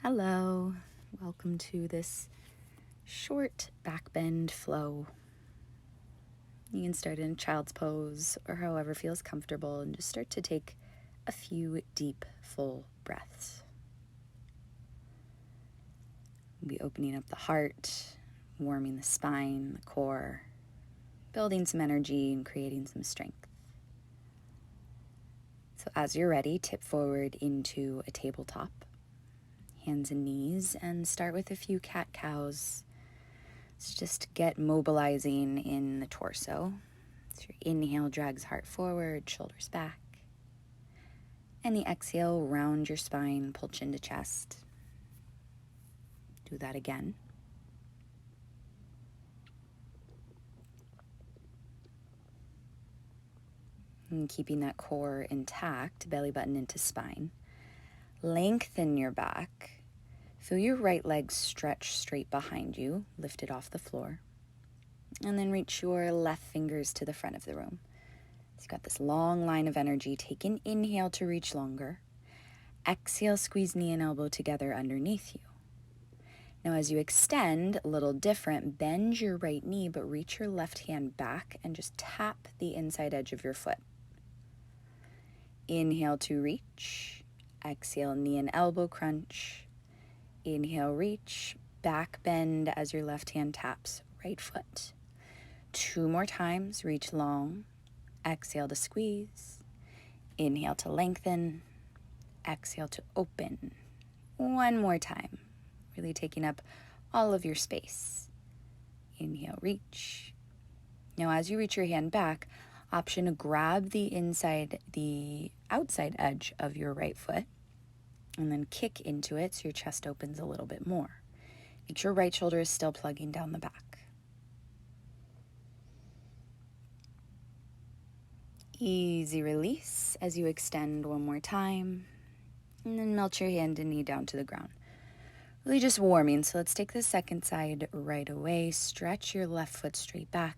Hello, welcome to this short backbend flow. You can start in child's pose or however feels comfortable and just start to take a few deep, full breaths. We'll be opening up the heart, warming the spine, the core, building some energy and creating some strength. So as you're ready, tip forward into a tabletop. Hands and knees, and start with a few cat-cows. So just get mobilizing in the torso. So your inhale drags heart forward, shoulders back. And the exhale, round your spine, pull chin to chest. Do that again. And keeping that core intact, belly button into spine. Lengthen your back. Feel your right leg stretch straight behind you, lift it off the floor. And then reach your left fingers to the front of the room. So you've got this long line of energy. Take an inhale to reach longer. Exhale, squeeze knee and elbow together underneath you. Now as you extend, a little different, bend your right knee, but reach your left hand back and just tap the inside edge of your foot. Inhale to reach. Exhale, knee and elbow crunch. Inhale, reach. Back bend as your left hand taps right foot. 2 more times, reach long. Exhale to squeeze. Inhale to lengthen. Exhale to open. 1 more time, really taking up all of your space. Inhale, reach. Now as you reach your hand back, option to grab the outside edge of your right foot and then kick into it so your chest opens a little bit more. Make sure right shoulder is still plugging down the back. Easy release as you extend 1 more time. And then melt your hand and knee down to the ground. Really just warming. So let's take the second side right away. Stretch your left foot straight back.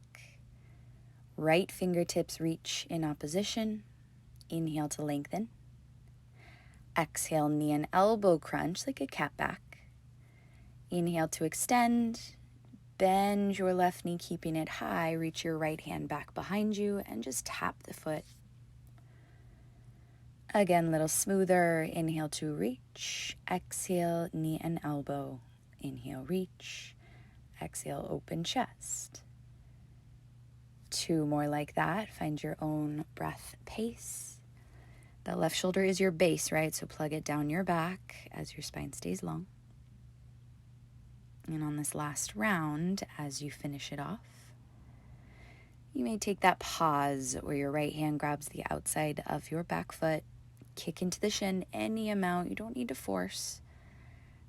Right fingertips reach in opposition. Inhale to lengthen. Exhale, knee and elbow crunch like a cat back. Inhale to extend. Bend your left knee, keeping it high. Reach your right hand back behind you and just tap the foot. Again, a little smoother. Inhale to reach. Exhale, knee and elbow. Inhale, reach. Exhale, open chest. 2 more like that. Find your own breath pace. The left shoulder is your base, right? So plug it down your back as your spine stays long. And on this last round, as you finish it off, you may take that pause where your right hand grabs the outside of your back foot, kick into the shin any amount. You don't need to force.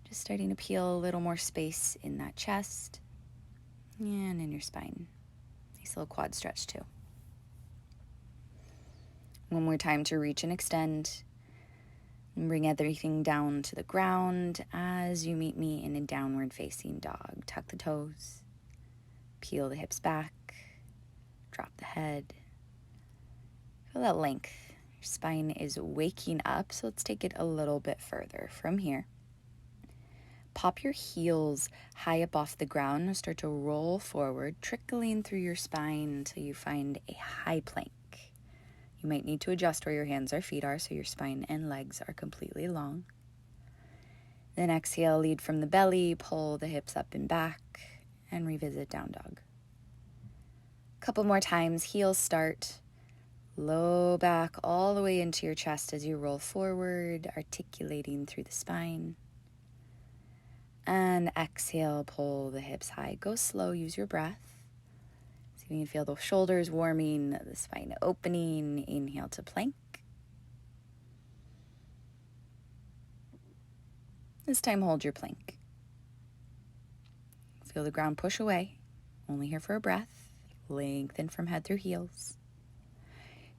Just starting to peel a little more space in that chest and in your spine. Nice little quad stretch too. 1 more time to reach and extend. And bring everything down to the ground as you meet me in a downward facing dog. Tuck the toes. Peel the hips back. Drop the head. Feel that length. Your spine is waking up, so let's take it a little bit further from here. Pop your heels high up off the ground and start to roll forward, trickling through your spine until you find a high plank. You might need to adjust where your hands or feet are so your spine and legs are completely long. Then exhale, lead from the belly, pull the hips up and back, and revisit down dog. Couple more times, heels start. Low back all the way into your chest as you roll forward, articulating through the spine. And exhale, pull the hips high. Go slow, use your breath. So you can feel the shoulders warming, the spine opening. Inhale to plank. This time, hold your plank. Feel the ground push away. Only here for a breath. Lengthen from head through heels.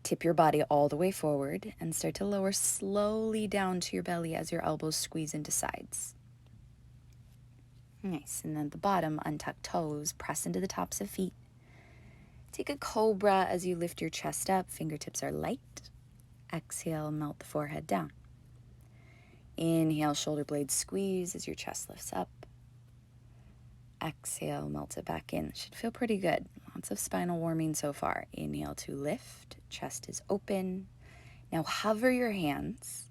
Tip your body all the way forward and start to lower slowly down to your belly as your elbows squeeze into sides. Nice. And then at the bottom, untuck toes, press into the tops of feet. Take a cobra as you lift your chest up. Fingertips are light. Exhale, melt the forehead down. Inhale, shoulder blades squeeze as your chest lifts up. Exhale, melt it back in. Should feel pretty good. Lots of spinal warming so far. Inhale to lift, chest is open. Now hover your hands.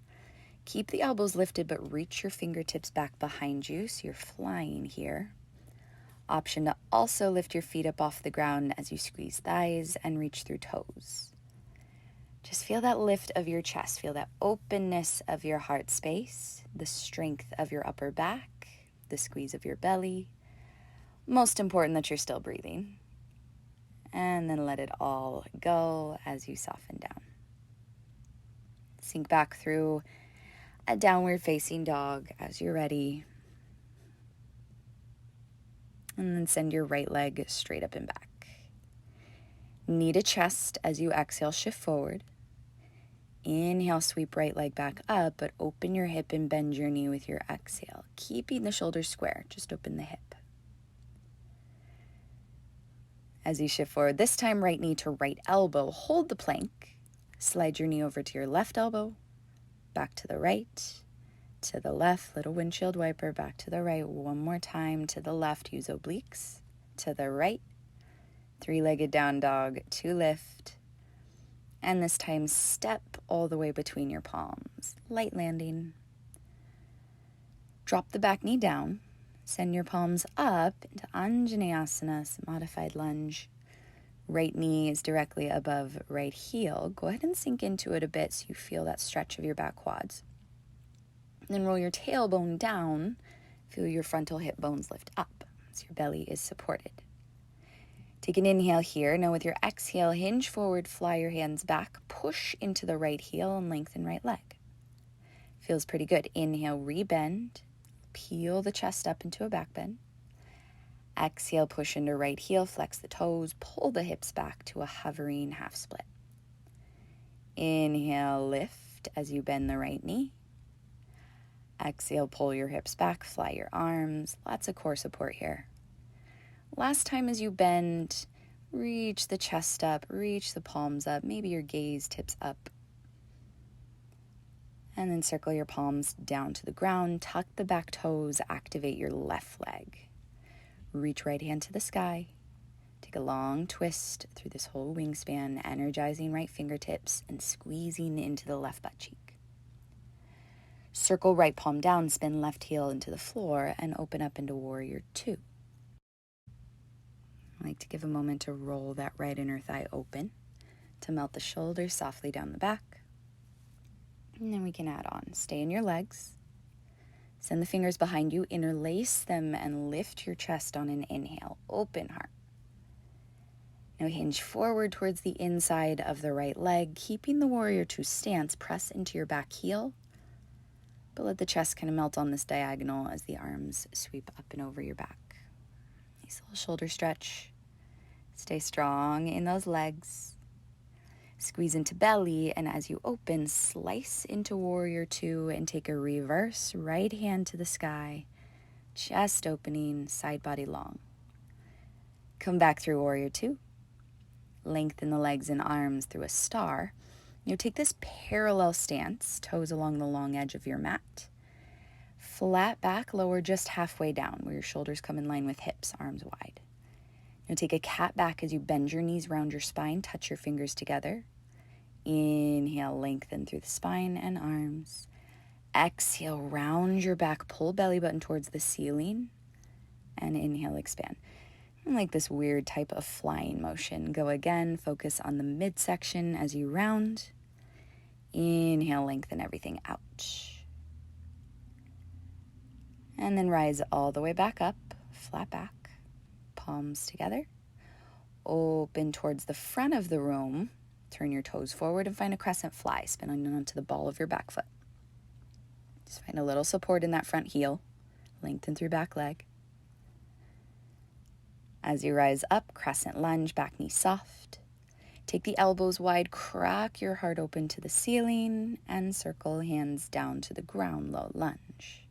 Keep the elbows lifted, but reach your fingertips back behind you, so you're flying here. Option to also lift your feet up off the ground as you squeeze thighs and reach through toes. Just feel that lift of your chest. Feel that openness of your heart space, the strength of your upper back, the squeeze of your belly. Most important that you're still breathing. And then let it all go as you soften down. Sink back through a downward facing dog as you're ready. And then send your right leg straight up and back. Knee to chest as you exhale, shift forward. Inhale, sweep right leg back up, but open your hip and bend your knee with your exhale. Keeping the shoulders square, just open the hip. As you shift forward, this time right knee to right elbow, hold the plank. Slide your knee over to your left elbow, back to the right, to the left, little windshield wiper, back to the right. One more time, to the left, use obliques, to the right. Three-legged down dog to lift. And this time, step all the way between your palms. Light landing. Drop the back knee down. Send your palms up into Anjaneyasana, modified lunge. Right knee is directly above right heel. Go ahead and sink into it a bit so you feel that stretch of your back quads. Then roll your tailbone down. Feel your frontal hip bones lift up so your belly is supported. Take an inhale here. Now with your exhale, hinge forward, fly your hands back, push into the right heel and lengthen right leg. Feels pretty good. Inhale, rebend, peel the chest up into a back bend. Exhale, push into right heel, flex the toes, pull the hips back to a hovering half split. Inhale, lift as you bend the right knee. Exhale, pull your hips back, fly your arms. Lots of core support here. Last time as you bend, reach the chest up, reach the palms up, maybe your gaze tips up. And then circle your palms down to the ground, tuck the back toes, activate your left leg. Reach right hand to the sky. Take a long twist through this whole wingspan, energizing right fingertips and squeezing into the left butt cheek. Circle right palm down, spin left heel into the floor, and open up into Warrior Two. I like to give a moment to roll that right inner thigh open, to melt the shoulders softly down the back. And then we can add on. Stay in your legs. Send the fingers behind you, interlace them, and lift your chest on an inhale. Open heart. Now hinge forward towards the inside of the right leg, keeping the Warrior Two stance. Press into your back heel, but let the chest kind of melt on this diagonal as the arms sweep up and over your back. Nice little shoulder stretch. Stay strong in those legs. Squeeze into belly, and as you open, slice into Warrior Two and take a reverse right hand to the sky. Chest opening, side body long. Come back through Warrior Two. Lengthen the legs and arms through a star. You'll take this parallel stance, toes along the long edge of your mat. Flat back, lower just halfway down where your shoulders come in line with hips, arms wide. You'll take a cat back as you bend your knees round your spine, touch your fingers together. Inhale, lengthen through the spine and arms. Exhale, round your back, pull belly button towards the ceiling. And inhale, expand. And like this weird type of flying motion. Go again, focus on the midsection as you round. Inhale, lengthen everything out. And then rise all the way back up, flat back. Palms together. Open towards the front of the room. Turn your toes forward and find a crescent fly. Spin onto the ball of your back foot. Just find a little support in that front heel. Lengthen through back leg. As you rise up, crescent lunge, back knee soft. Take the elbows wide, crack your heart open to the ceiling, and circle hands down to the ground, low lunge.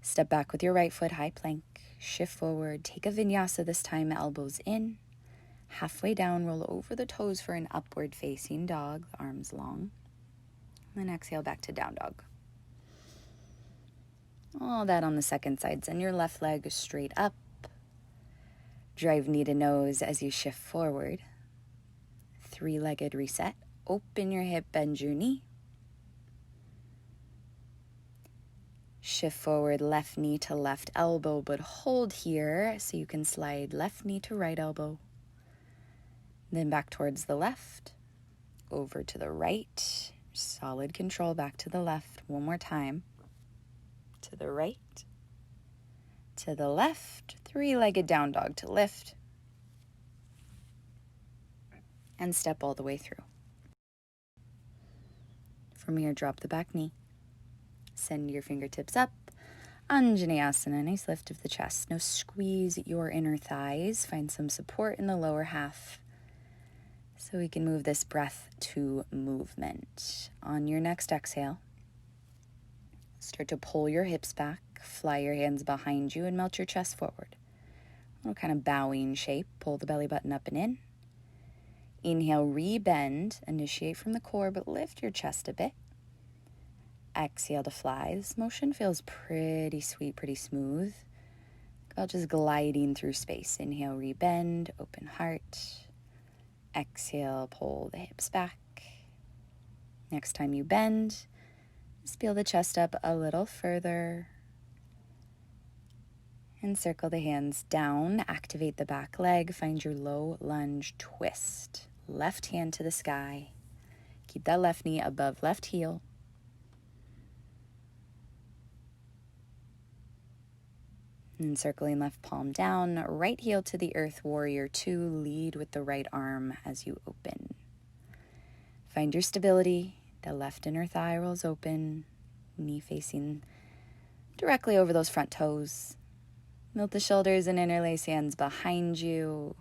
Step back with your right foot, high plank. Shift forward, take a vinyasa this time, elbows in. Halfway down, roll over the toes for an upward facing dog, arms long. And then exhale back to down dog. All that on the second side. Send your left leg straight up. Drive knee to nose as you shift forward. Three-legged reset. Open your hip, bend your knee. Shift forward, left knee to left elbow, but hold here so you can slide left knee to right elbow. Then back towards the left, over to the right. Solid control, back to the left. One more time. To the right, to the left. Three-legged down dog to lift. And step all the way through. From here, drop the back knee. Send your fingertips up. Anjaneyasana, nice lift of the chest. Now squeeze your inner thighs. Find some support in the lower half so we can move this breath to movement. On your next exhale, start to pull your hips back. Fly your hands behind you and melt your chest forward. A little kind of bowing shape. Pull the belly button up and in. Inhale, re-bend. Initiate from the core, but lift your chest a bit. Exhale to fly. This motion feels pretty sweet, pretty smooth. About just gliding through space. Inhale, re-bend, open heart. Exhale, pull the hips back. Next time you bend, just peel the chest up a little further. And circle the hands down. Activate the back leg. Find your low lunge twist. Left hand to the sky. Keep that left knee above left heel. And circling left palm down, right heel to the earth, warrior two. Lead with the right arm as you open. Find your stability. The left inner thigh rolls open, knee facing directly over those front toes. Melt the shoulders and interlace hands behind you.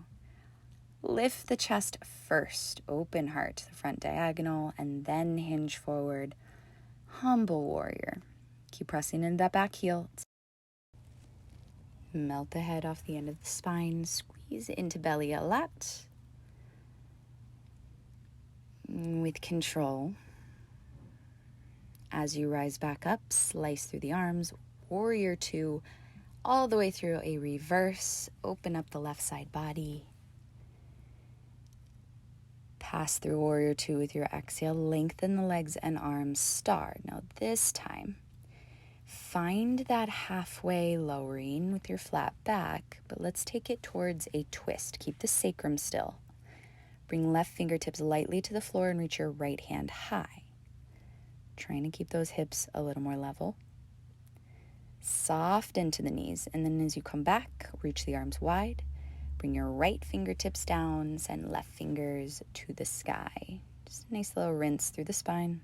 Lift the chest first, open heart to the front diagonal, and then hinge forward, humble warrior. Keep pressing into that back heel. Melt the head off the end of the spine, squeeze into belly a lot. With control, as you rise back up, slice through the arms, warrior two, all the way through a reverse. Open up the left side body. Pass through warrior two with your exhale. Lengthen the legs and arms, star. Now this time, find that halfway lowering with your flat back, but let's take it towards a twist. Keep the sacrum still. Bring left fingertips lightly to the floor and reach your right hand high. Trying to keep those hips a little more level. Soft into the knees, and then as you come back, reach the arms wide. Bring your right fingertips down, send left fingers to the sky. Just a nice little rinse through the spine.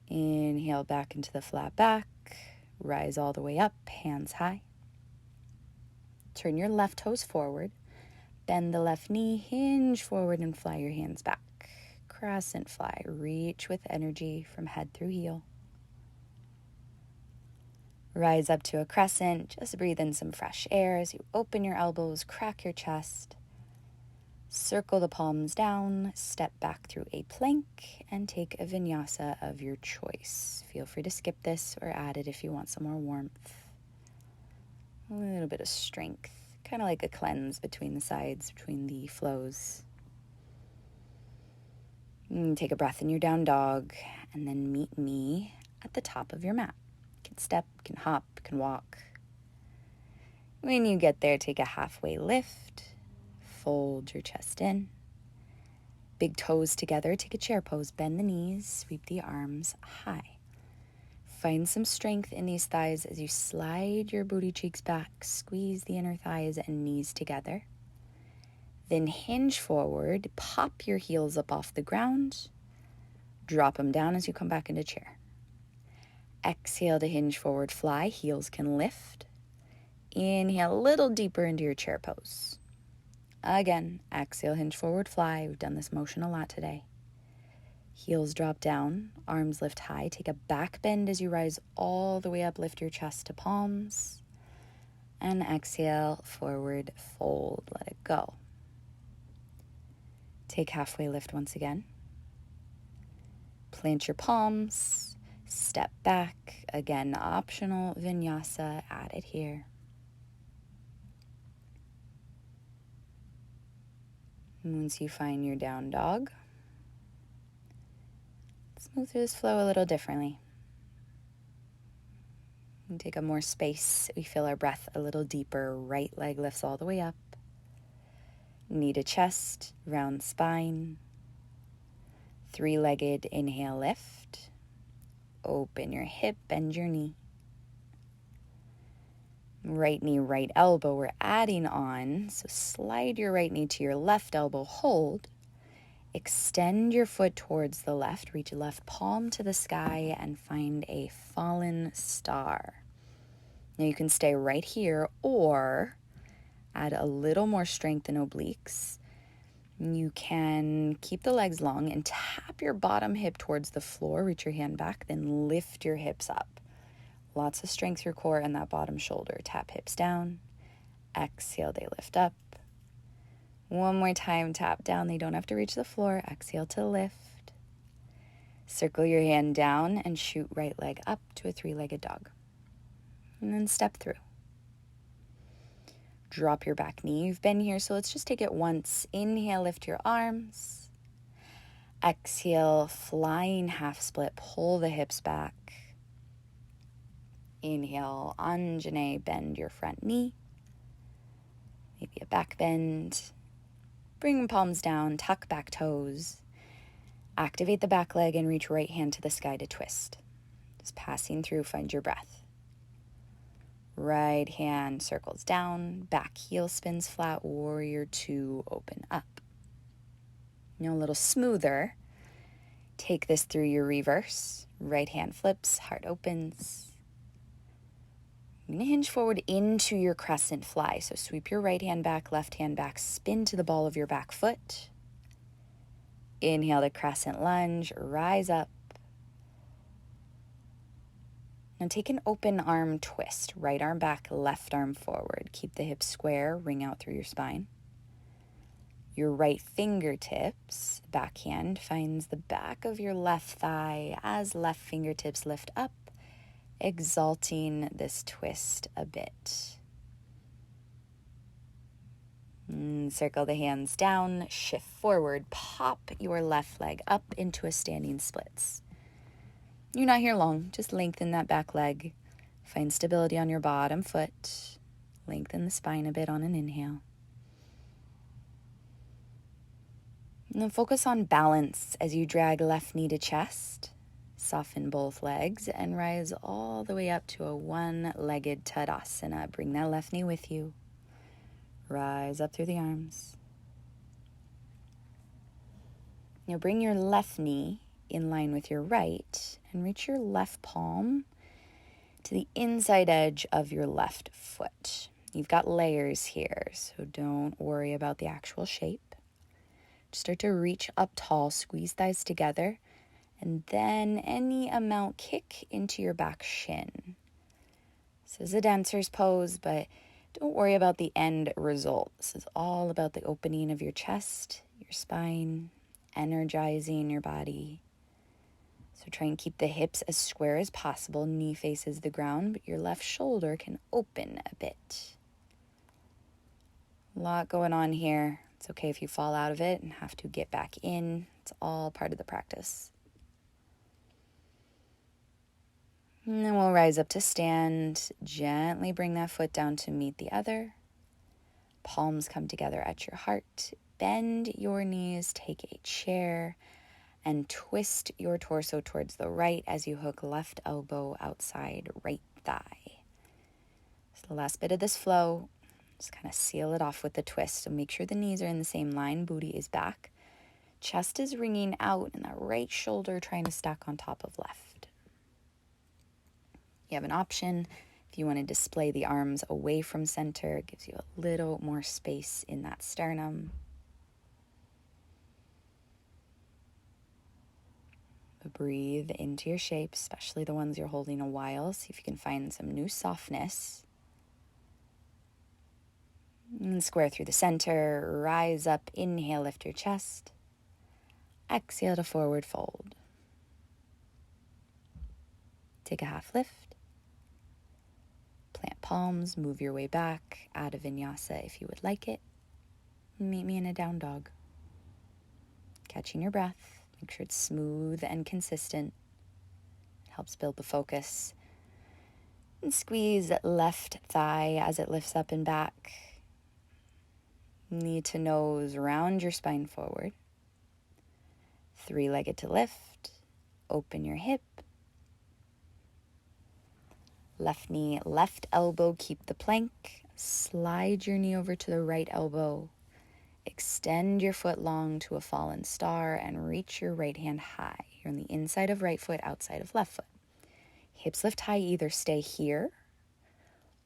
Inhale back into the flat back. Rise all the way up, hands high. Turn your left toes forward. Bend the left knee, hinge forward and fly your hands back. Crescent fly, reach with energy from head through heel. Rise up to a crescent, just breathe in some fresh air as you open your elbows, crack your chest. Circle the palms down, step back through a plank, and take a vinyasa of your choice. Feel free to skip this or add it if you want some more warmth. A little bit of strength, kind of like a cleanse between the sides, between the flows. Take a breath in your down dog, and then meet me at the top of your mat. You can step, can hop, can walk. When you get there, take a halfway lift. Fold your chest in. Big toes together, take a chair pose. Bend the knees, sweep the arms high. Find some strength in these thighs as you slide your booty cheeks back. Squeeze the inner thighs and knees together. Then hinge forward, pop your heels up off the ground. Drop them down as you come back into chair. Exhale to hinge forward, fly. Heels can lift. Inhale a little deeper into your chair pose. Again, exhale, hinge forward, fly. We've done this motion a lot today. Heels drop down, arms lift high. Take a back bend as you rise all the way up. Lift your chest to palms. And exhale, forward fold. Let it go. Take halfway lift once again. Plant your palms. Step back. Again, optional vinyasa added here. Once you find your down dog, let's move through this flow a little differently. And take up more space. We feel our breath a little deeper. Right leg lifts all the way up. Knee to chest, round spine. Three-legged inhale, lift. Open your hip, bend your knee. Right knee, right elbow, we're adding on. So slide your right knee to your left elbow, hold. Extend your foot towards the left, reach left palm to the sky and find a fallen star. Now you can stay right here or add a little more strength in obliques. You can keep the legs long and tap your bottom hip towards the floor, reach your hand back, then lift your hips up. Lots of strength through core and that bottom shoulder. Tap hips down. Exhale, they lift up. One more time, tap down. They don't have to reach the floor. Exhale to lift. Circle your hand down and shoot right leg up to a three-legged dog. And then step through. Drop your back knee. You've been here, so let's just take it once. Inhale, lift your arms. Exhale, flying half split. Pull the hips back. Inhale, Anjane, bend your front knee. Maybe a back bend. Bring palms down, tuck back toes. Activate the back leg and reach right hand to the sky to twist. Just passing through, find your breath. Right hand circles down, back heel spins flat, warrior two, open up. Now a little smoother. Take this through your reverse. Right hand flips, heart opens. You're going to hinge forward into your crescent fly. So sweep your right hand back, left hand back, spin to the ball of your back foot. Inhale the crescent lunge, rise up. Now take an open arm twist. Right arm back, left arm forward. Keep the hips square, ring out through your spine. Your right fingertips, backhand, finds the back of your left thigh as left fingertips lift up, exalting this twist a bit. Circle the hands down, shift forward, pop your left leg up into a standing splits. You're not here long, just lengthen that back leg. Find stability on your bottom foot. Lengthen the spine a bit on an inhale. And then focus on balance as you drag left knee to chest. Soften both legs and rise all the way up to a one-legged Tadasana. Bring that left knee with you. Rise up through the arms. Now bring your left knee in line with your right and reach your left palm to the inside edge of your left foot. You've got layers here, so don't worry about the actual shape. Just start to reach up tall, squeeze thighs together, and then any amount kick into your back shin. This is a dancer's pose, but don't worry about the end result. This is all about the opening of your chest, your spine, energizing your body. So try and keep the hips as square as possible. Knee faces the ground, but your left shoulder can open a bit. A lot going on here. It's okay if you fall out of it and have to get back in. It's all part of the practice. And then we'll rise up to stand. Gently bring that foot down to meet the other. Palms come together at your heart. Bend your knees, take a chair, and twist your torso towards the right as you hook left elbow outside right thigh. So the last bit of this flow, just kind of seal it off with the twist. So make sure the knees are in the same line, booty is back. Chest is ringing out and that right shoulder trying to stack on top of left. You have an option. If you want to display the arms away from center, it gives you a little more space in that sternum. Breathe into your shapes, especially the ones you're holding a while. See if you can find some new softness. And square through the center, rise up, inhale, lift your chest. Exhale to forward fold. Take a half lift. Plant palms, move your way back. Add a vinyasa if you would like it. Meet me in a down dog. Catching your breath. Make sure it's smooth and consistent. It helps build the focus. And squeeze left thigh as it lifts up and back. Knee to nose, round your spine forward. Three-legged to lift. Open your hip. Left knee, left elbow, keep the plank. Slide your knee over to the right elbow. Extend your foot long to a fallen star and reach your right hand high. You're on the inside of right foot, outside of left foot. Hips lift high, either stay here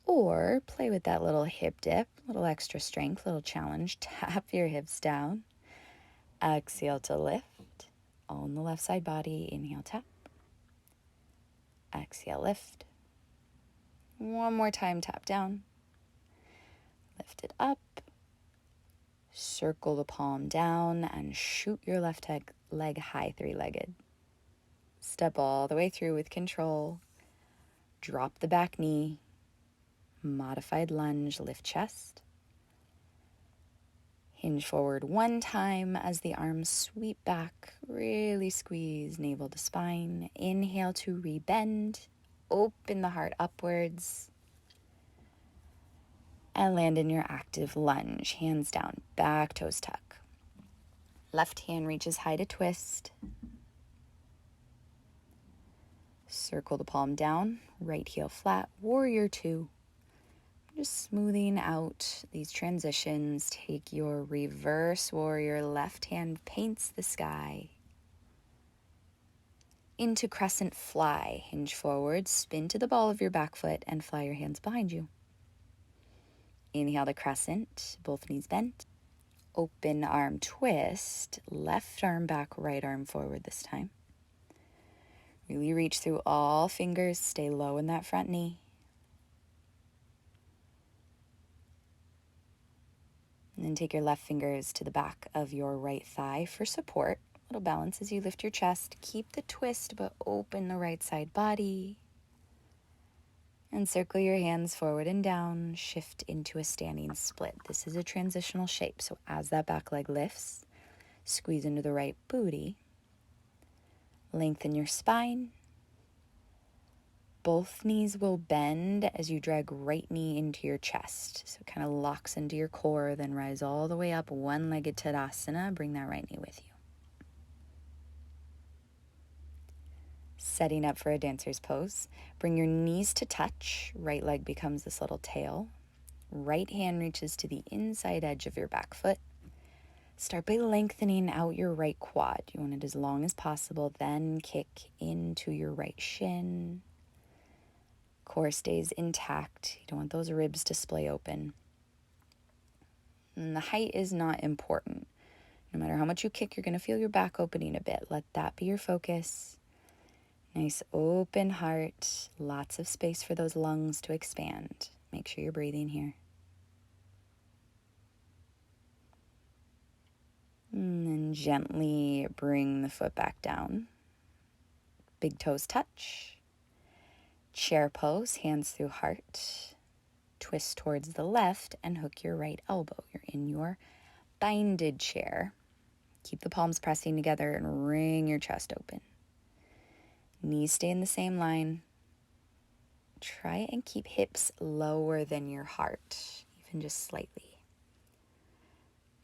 or play with that little hip dip, little extra strength, little challenge. Tap your hips down. Exhale to lift. On the left side body, inhale, tap. Exhale, lift. One more time, tap down. Lift it up. Circle the palm down and shoot your left leg high, three-legged. Step all the way through with control. Drop the back knee. Modified lunge, lift chest. Hinge forward one time as the arms sweep back. Really squeeze navel to spine. Inhale to rebend. Open the heart upwards. And land in your active lunge. Hands down, back toes tuck. Left hand reaches high to twist. Circle the palm down. Right heel flat. Warrior two. Just smoothing out these transitions. Take your reverse warrior. Left hand paints the sky. Into crescent fly. Hinge forward. Spin to the ball of your back foot and fly your hands behind you. Inhale to crescent. Both knees bent. Open arm twist. Left arm back, right arm forward this time. Really reach through all fingers. Stay low in that front knee. And then take your left fingers to the back of your right thigh for support. A little balance as you lift your chest. Keep the twist, but open the right side body. And circle your hands forward and down. Shift into a standing split. This is a transitional shape. So as that back leg lifts, squeeze into the right booty. Lengthen your spine. Both knees will bend as you drag right knee into your chest. So it kind of locks into your core, then rise all the way up, one-legged Tadasana. Bring that right knee with you. Setting up for a dancer's pose. Bring your knees to touch. Right leg becomes this little tail. Right hand reaches to the inside edge of your back foot. Start by lengthening out your right quad. You want it as long as possible. Then kick into your right shin. Core stays intact. You don't want those ribs to splay open. And the height is not important. No matter how much you kick, you're going to feel your back opening a bit. Let that be your focus. Nice open heart. Lots of space for those lungs to expand. Make sure you're breathing here. And then gently bring the foot back down. Big toes touch. Chair pose, hands through heart. Twist towards the left and hook your right elbow. You're in your binded chair. Keep the palms pressing together and wring your chest open. Knees stay in the same line. Try and keep hips lower than your heart, even just slightly.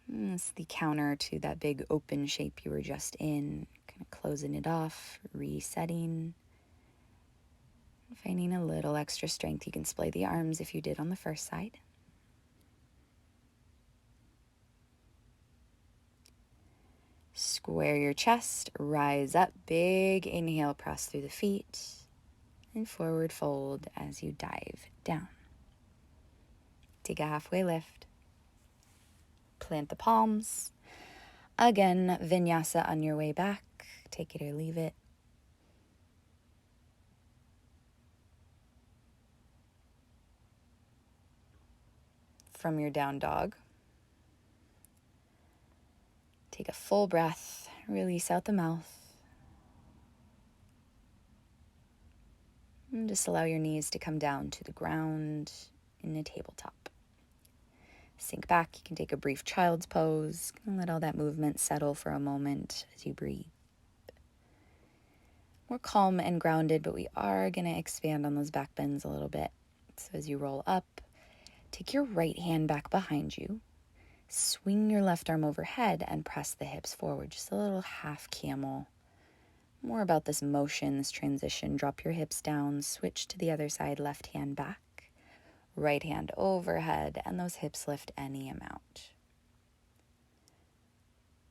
This is the counter to that big open shape you were just in. Kind of closing it off, resetting. Finding a little extra strength. You can splay the arms if you did on the first side. Square your chest, rise up, big inhale, press through the feet, and forward fold as you dive down. Take a halfway lift. Plant the palms. Again, vinyasa on your way back. Take it or leave it. From your down dog, take a full breath, release out the mouth. And just allow your knees to come down to the ground in a tabletop. Sink back. You can take a brief child's pose and let all that movement settle for a moment as you breathe. More calm and grounded, but we are going to expand on those back bends a little bit. So as you roll up, take your right hand back behind you. Swing your left arm overhead and press the hips forward. Just a little half camel. More about this motion, this transition. Drop your hips down, switch to the other side, left hand back, right hand overhead, and those hips lift any amount.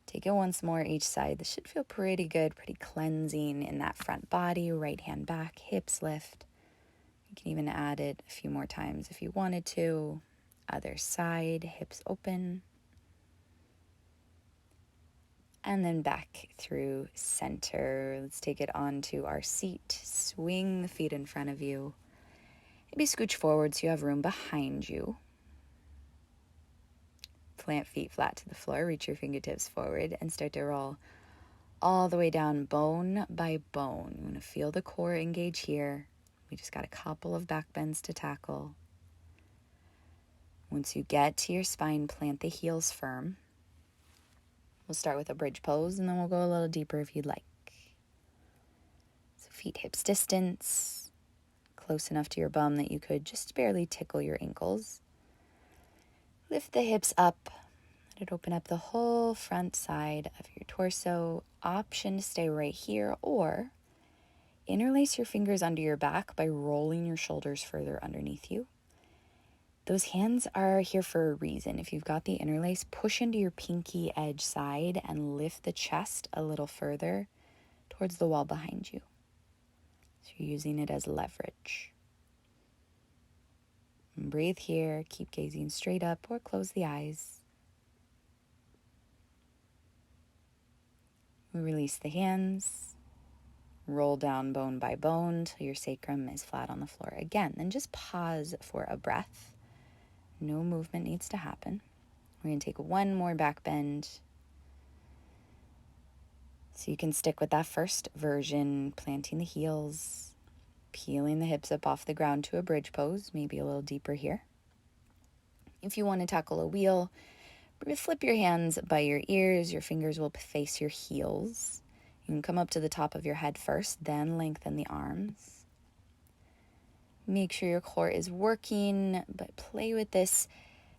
Take it once more each side. This should feel pretty good, pretty cleansing in that front body. Right hand back, hips lift. You can even add it a few more times if you wanted to. Other side, hips open. And then back through center. Let's take it onto our seat. Swing the feet in front of you. Maybe scooch forward so you have room behind you. Plant feet flat to the floor. Reach your fingertips forward and start to roll all the way down, bone by bone. You want to feel the core engage here. We just got a couple of back bends to tackle. Once you get to your spine, plant the heels firm. We'll start with a bridge pose, and then we'll go a little deeper if you'd like. So feet hips distance, close enough to your bum that you could just barely tickle your ankles. Lift the hips up. Let it open up the whole front side of your torso. Option to stay right here, or interlace your fingers under your back by rolling your shoulders further underneath you. Those hands are here for a reason. If you've got the interlace, push into your pinky edge side and lift the chest a little further towards the wall behind you. So you're using it as leverage. And breathe here. Keep gazing straight up or close the eyes. We release the hands. Roll down bone by bone till your sacrum is flat on the floor. Again, then just pause for a breath. No movement needs to happen. We're going to take one more back bend. So you can stick with that first version, planting the heels, peeling the hips up off the ground to a bridge pose, maybe a little deeper here. If you want to tackle a wheel, flip your hands by your ears. Your fingers will face your heels. You can come up to the top of your head first, then lengthen the arms. Make sure your core is working, but play with this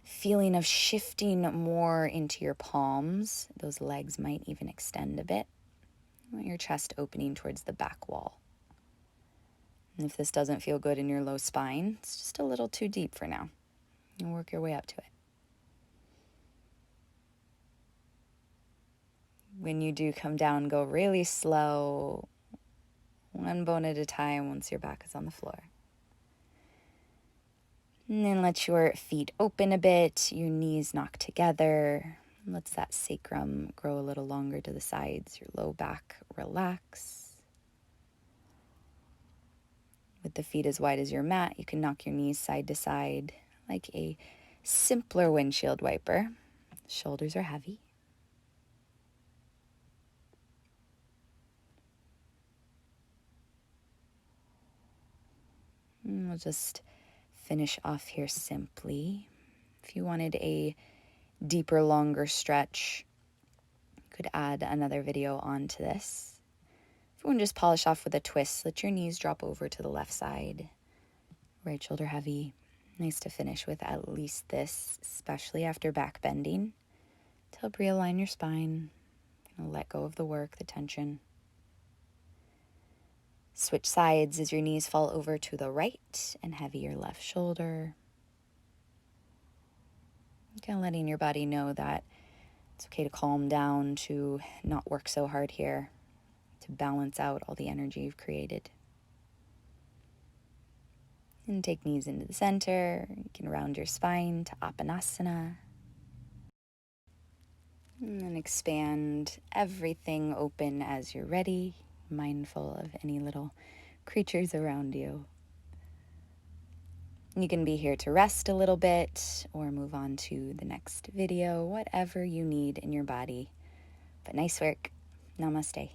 feeling of shifting more into your palms. Those legs might even extend a bit. You want your chest opening towards the back wall. And if this doesn't feel good in your low spine, it's just a little too deep for now. You'll work your way up to it. When you do come down, go really slow, one bone at a time once your back is on the floor. And then let your feet open a bit, your knees knock together. Let that sacrum grow a little longer to the sides, your low back relax. With the feet as wide as your mat, you can knock your knees side to side like a simpler windshield wiper. Shoulders are heavy. And we'll just finish off here simply. If you wanted a deeper, longer stretch, you could add another video onto this. If you want to just polish off with a twist, let your knees drop over to the left side. Right shoulder heavy. Nice to finish with at least this, especially after back bending, to help realign your spine, let go of the work, the tension. Switch sides as your knees fall over to the right and heavy your left shoulder. Kind of letting your body know that it's okay to calm down, to not work so hard here, to balance out all the energy you've created. And take knees into the center. You can round your spine to Apanasana. And then expand everything open as you're ready, mindful of any little creatures around you. You can be here to rest a little bit or move on to the next video, whatever you need in your body. But nice work. Namaste.